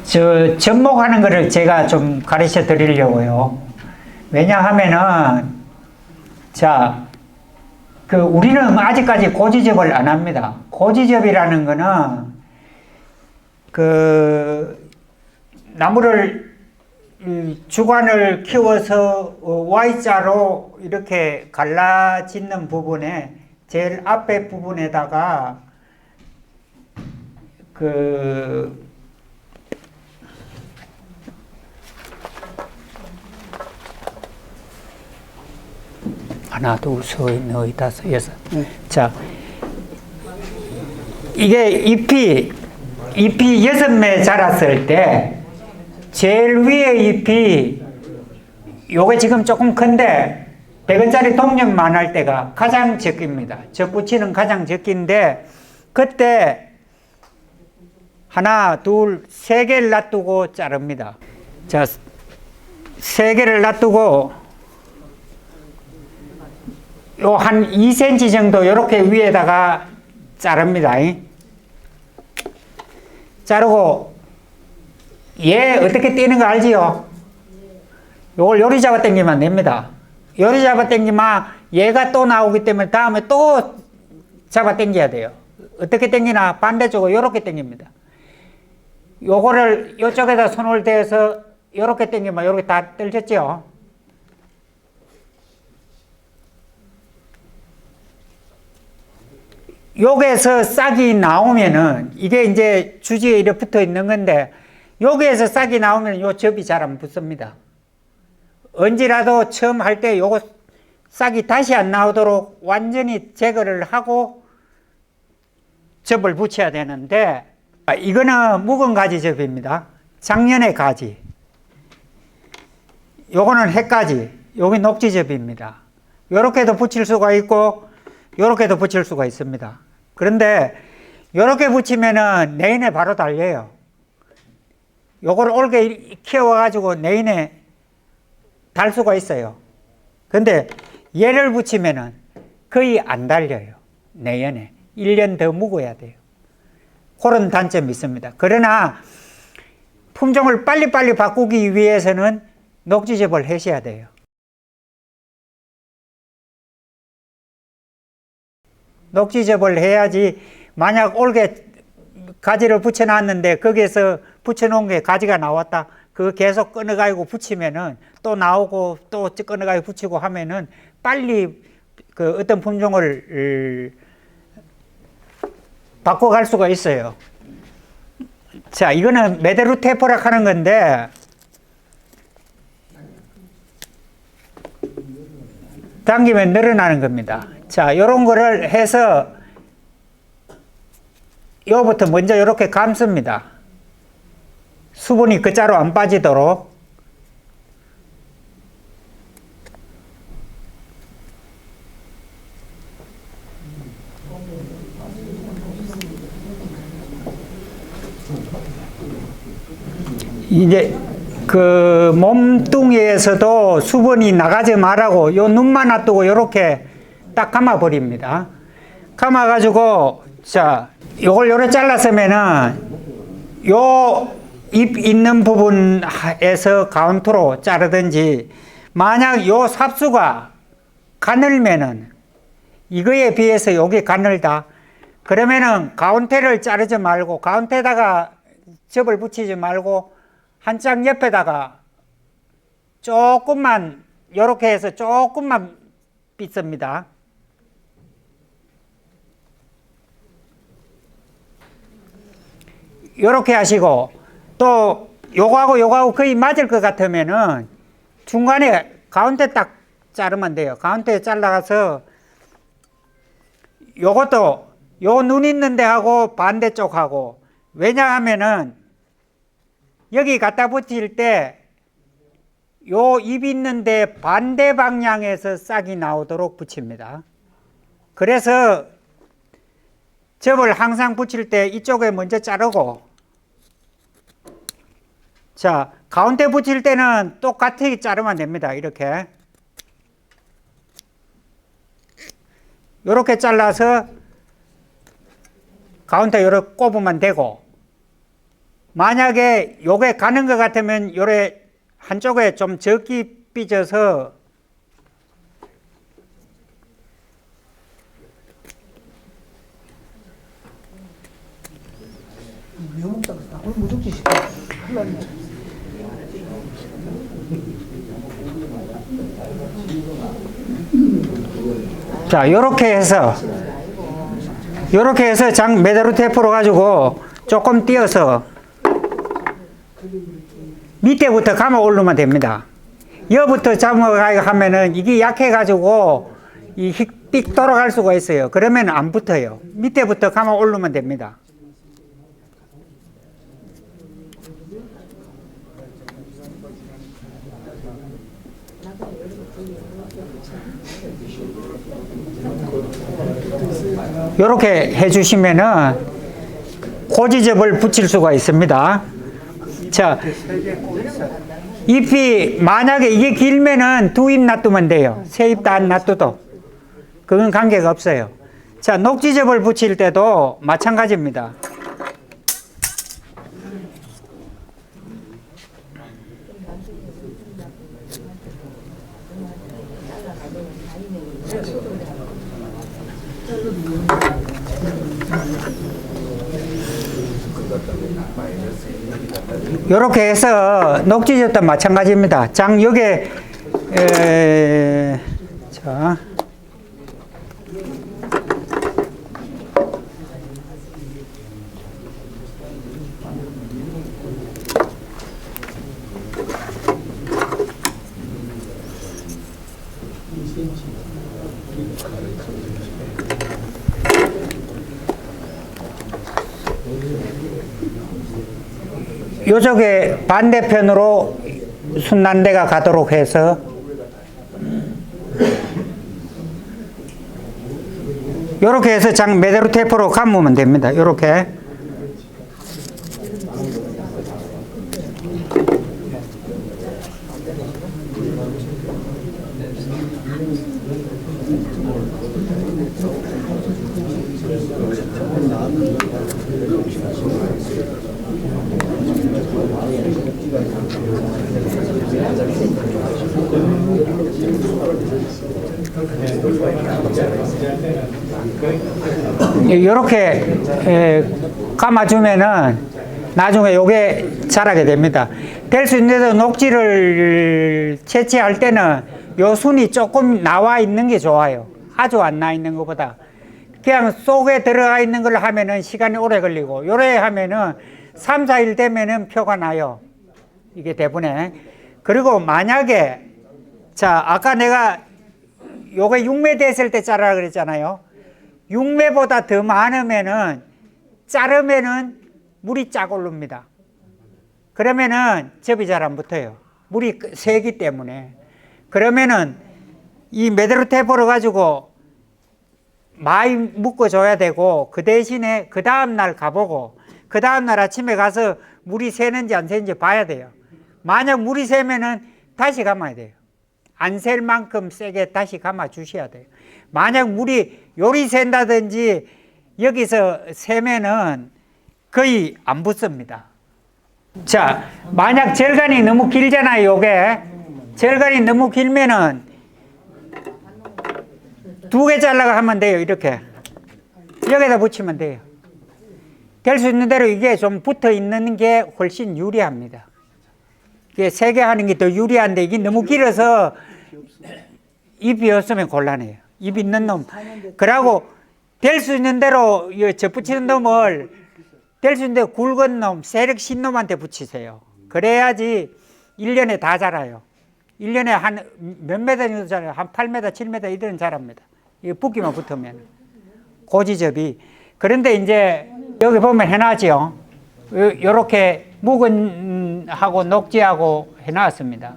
접목하는 거를 제가 좀 가르쳐 드리려고요. 왜냐하면은, 자, 우리는 아직까지 고지접을 안 합니다. 고지접이라는 거는, 나무를, 주관을 키워서 Y자로 이렇게 갈라 짓는 부분에, 제일 앞에 부분에다가, 하나, 둘, 셋, 넷, 다섯, 여섯. 자, 이게 잎이 6매 자랐을 때, 제일 위에 잎이, 요게 지금 조금 큰데, 100원짜리 동력만 할 때가 가장 적깁니다. 접붙이는 가장 적긴데, 그때, 하나, 둘, 세 개를 놔두고 자릅니다. 자, 세 개를 놔두고, 요 한 2cm 정도 요렇게 위에다가 자릅니다. 자르고 얘 어떻게 떼는 거 알지요? 요걸 요리 잡아 당기면 됩니다. 요리 잡아 당기면 얘가 또 나오기 때문에 다음에 또 잡아 당겨야 돼요. 어떻게 당기나 반대쪽으로 요렇게 당깁니다. 요거를 요쪽에다 손을 대서 요렇게 당기면 요렇게 다 떨어졌죠? 여기에서 싹이 나오면은, 이게 이제 주지에 이렇게 붙어 있는 건데, 여기에서 싹이 나오면 요 접이 잘 안 붙습니다. 언제라도 처음 할 때 요거 싹이 다시 안 나오도록 완전히 제거를 하고 접을 붙여야 되는데, 이거는 묵은 가지 접입니다. 작년의 가지. 요거는 햇가지. 여기 녹지접입니다. 요렇게도 붙일 수가 있고, 요렇게도 붙일 수가 있습니다. 그런데 요렇게 붙이면은 내인에 바로 달려요. 요걸 옳게 키워가지고 내인에 달 수가 있어요. 근데 얘를 붙이면은 거의 안 달려요. 내연에. 1년 더 묵어야 돼요. 그런 단점이 있습니다. 그러나 품종을 빨리빨리 바꾸기 위해서는 녹지접을 하셔야 돼요. 녹지접을 해야지, 만약 올게 가지를 붙여놨는데 거기에서 붙여놓은 게 가지가 나왔다. 그거 계속 끊어가지고 붙이면은 또 나오고 또 끊어가지고 붙이고 하면은 빨리 어떤 품종을 바꿔갈 수가 있어요. 자, 이거는 메데루테포락 하는 건데, 당기면 늘어나는 겁니다. 자, 요런 거를 해서 요부터 먼저 이렇게 감습니다. 수분이 그자로 안 빠지도록. 이제 몸뚱이에서도 수분이 나가지 말라고 요 눈만 놔두고 요렇게 딱 감아버립니다. 감아가지고, 자, 요걸 요렇게 잘랐으면은, 요 잎 있는 부분에서 가운데로 자르든지, 만약 요 삽수가 가늘면은, 이거에 비해서 요게 가늘다. 그러면은 가운데를 자르지 말고, 가운데다가 접을 붙이지 말고, 한짝 옆에다가 조금만, 요렇게 해서 조금만 빗습니다. 요렇게 하시고, 또 요거하고 거의 맞을 것 같으면은 중간에 가운데 딱 자르면 돼요. 가운데 잘라서 요것도 요 눈 있는 데하고 반대쪽하고, 왜냐하면은 여기 갖다 붙일 때 요 잎 있는데 반대 방향에서 싹이 나오도록 붙입니다. 그래서 접을 항상 붙일 때 이쪽에 먼저 자르고, 자, 가운데 붙일 때는 똑같이 자르면 됩니다. 이렇게. 이렇게 잘라서 가운데 이렇게 꼽으면 되고, 만약에 요게 가는 것 같으면 요래 한쪽에 좀 적게 삐져서 자, 요렇게 해서 장 매대로 테이프로 가지고 조금 띄어서 밑에부터 감아 올리면 됩니다. 여부터 잡아가야 하면은 이게 약해가지고 이 휙 돌아갈 수가 있어요. 그러면 안 붙어요. 밑에부터 감아 올리면 됩니다. 이렇게 해주시면은 고지접을 붙일 수가 있습니다. 자, 잎이 만약에 이게 길면은 2잎 놔두면 돼요. 3잎 다 안 놔둬도 그건 관계가 없어요. 자, 녹지접을 붙일 때도 마찬가지입니다. 이렇게 해서 녹지접도 마찬가지입니다. 장 여기에 자, 요쪽에 반대편으로 순난대가 가도록 해서 요렇게 해서 장 매대로 테이프로 감으면 됩니다. 요렇게. 이렇게 감아주면은 나중에 요게 자라게 됩니다. 될 수 있는데도 녹지를 채취할 때는 요 순이 조금 나와 있는 게 좋아요. 아주 안 나 있는 것보다. 그냥 속에 들어가 있는 걸 하면은 시간이 오래 걸리고, 요래 하면은 3, 4일 되면은 표가 나요. 이게 대부분에. 그리고 만약에, 자, 아까 내가 요게 6매 됐을 때 자라라 그랬잖아요. 6매보다 더 많으면은, 자르면은 물이 쫙 오릅니다. 그러면은 접이 잘 안 붙어요. 물이 세기 때문에. 그러면은 이 매대로 테이프를 가지고 많이 묶어줘야 되고, 그 대신에 그 다음날 가보고, 그 다음날 아침에 가서 물이 새는지 안 새는지 봐야 돼요. 만약 물이 새면은 다시 감아야 돼요. 안 셀 만큼 세게 다시 감아 주셔야 돼요. 만약 물이 요리 샌다든지 여기서 새면은 거의 안 붙습니다. 자, 만약 절간이 너무 길잖아요. 요게 절간이 너무 길면은 2개 잘라가 하면 돼요. 이렇게 여기다 붙이면 돼요. 될 수 있는 대로 이게 좀 붙어 있는 게 훨씬 유리합니다. 이게 3개 하는 게 더 유리한데 이게 너무 길어서 잎이 없으면 곤란해요. 잎 있는 놈. 그러고 될 수 있는 대로 접붙이는 놈을 될 수 있는 대로 굵은 놈, 세력 신 놈한테 붙이세요. 그래야지 1년에 다 자라요. 1년에 한 몇 메다 정도 자라요. 한 8m, 7m 이들은 자랍니다. 이거 붓기만 붙으면. 고지접이. 그런데 이제 여기 보면 해놨죠. 요렇게 묵은하고 녹지하고 해놨습니다.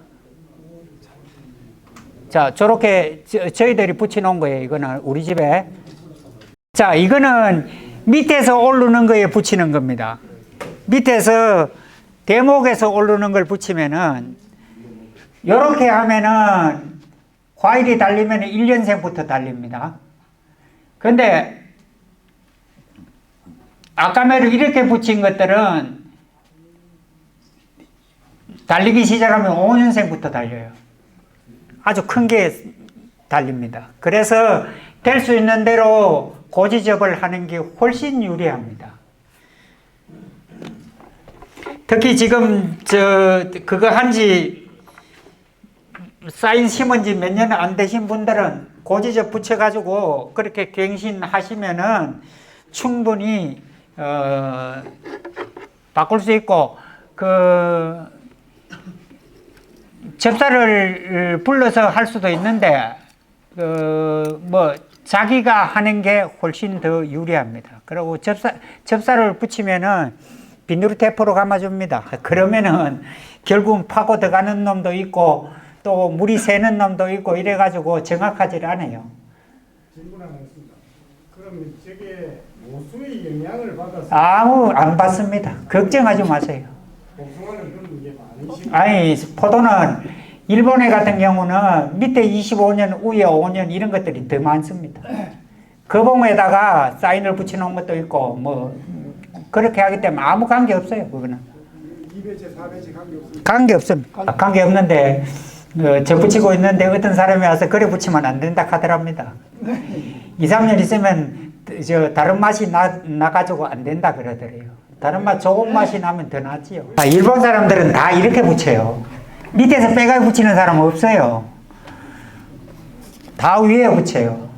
자, 저렇게 저희들이 붙여놓은 거예요. 이거는 우리 집에. 자, 이거는 밑에서 오르는 거에 붙이는 겁니다. 밑에서 대목에서 오르는 걸 붙이면은 요렇게 하면은 과일이 달리면 1년생부터 달립니다. 근데 아까 말로 이렇게 붙인 것들은 달리기 시작하면 5년생부터 달려요. 아주 큰 게 달립니다. 그래서 될 수 있는 대로 고지접을 하는 게 훨씬 유리합니다. 특히 지금 그거 한지 사인 심은 지 몇 년 안 되신 분들은 고지접 붙여가지고 그렇게 갱신하시면은 충분히 바꿀 수 있고, 접사를 불러서 할 수도 있는데 자기가 하는 게 훨씬 더 유리합니다. 그리고 접사를 붙이면은 비누 테이프로 감아줍니다. 그러면은 결국은 파고 들어가는 놈도 있고 또 물이 새는 놈도 있고 이래가지고 정확하지 않아요. 질문 하나 있습니다. 그럼 저게 모수의 영향을 받아서 안 받습니다. 걱정하지 마세요. 복숭아는 그런 게 많으시고 아니, 포도는 일본에 같은 경우는 밑에 25년, 위에 5년 이런 것들이 더 많습니다. 거봉에다가 사인을 붙여놓은 것도 있고 그렇게 하기 때문에 아무 관계 없어요. 그거는 2배째, 4배째 관계 없습니다. 관계 없습니다. 관계 없는데 저 붙이고 있는데 어떤 사람이 와서 그래 붙이면 안 된다 하더랍니다. 2, 3년 있으면 다른 맛이 나가지고 안 된다 그러더래요. 다른 맛, 좋은 맛이 나면 더 낫지요. 일본 사람들은 다 이렇게 붙여요. 밑에서 빼가 붙이는 사람은 없어요. 다 위에 붙여요.